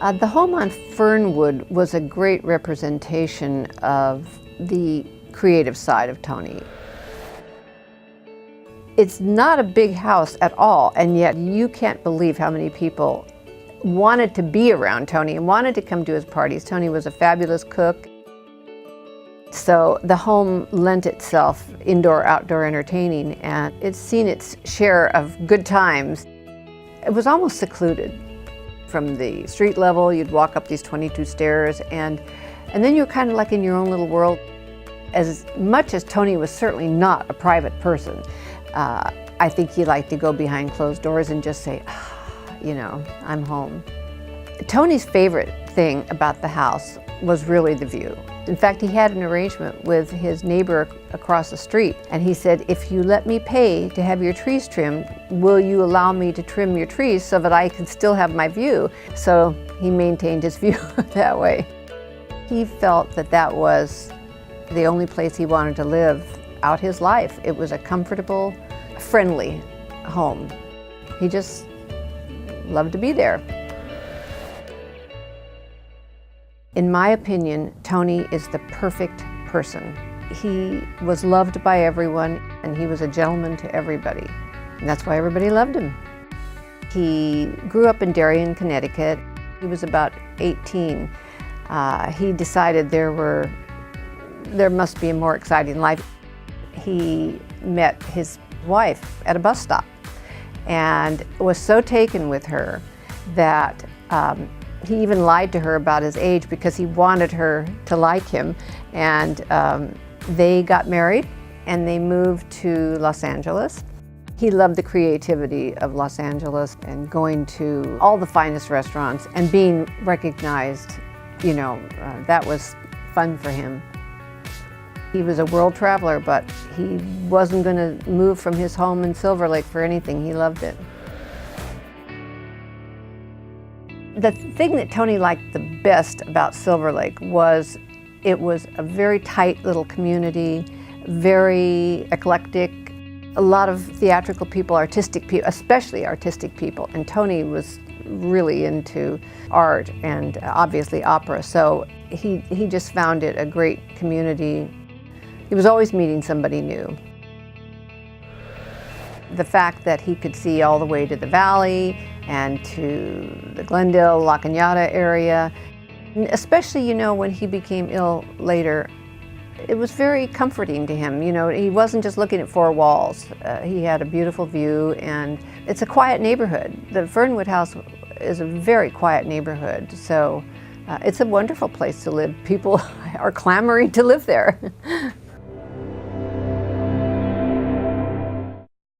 The home on Fernwood was a great representation of the creative side of Tony. It's not a big house at all, and yet you can't believe how many people wanted to be around Tony and wanted to come to his parties. Tony was a fabulous cook. So the home lent itself indoor-outdoor entertaining, and it's seen its share of good times. It was almost secluded. From the street level, you'd walk up these 22 stairs, and then you're kind of like in your own little world. As much as Tony was certainly not a private person, I think he liked to go behind closed doors and just say, you know, I'm home. Tony's favorite thing about the house was really the view. In fact, he had an arrangement with his neighbor across the street, and he said, if you let me pay to have your trees trimmed, will you allow me to trim your trees so that I can still have my view? So he maintained his view that way. He felt that that was the only place he wanted to live out his life. It was a comfortable, friendly home. He just loved to be there. In my opinion, Tony is the perfect person. He was loved by everyone, and he was a gentleman to everybody. And that's why everybody loved him. He grew up in Darien, Connecticut. He was about 18. He decided there must be a more exciting life. He met his wife at a bus stop and was so taken with her that he even lied to her about his age because he wanted her to like him. And they got married and they moved to Los Angeles. He loved the creativity of Los Angeles and going to all the finest restaurants and being recognized, you know, that was fun for him. He was a world traveler, but he wasn't going to move from his home in Silver Lake for anything. He loved it. The thing that Tony liked the best about Silver Lake was it was a very tight little community, very eclectic, a lot of theatrical people, artistic people, especially artistic people, and Tony was really into art and obviously opera, so he just found it a great community. He was always meeting somebody new. The fact that he could see all the way to the valley and to the Glendale, La Cañada area, especially, you know, when he became ill later, it was very comforting to him. You know, he wasn't just looking at four walls. He had a beautiful view, and it's a quiet neighborhood. The Fernwood house is a very quiet neighborhood, so it's a wonderful place to live. People are clamoring to live there.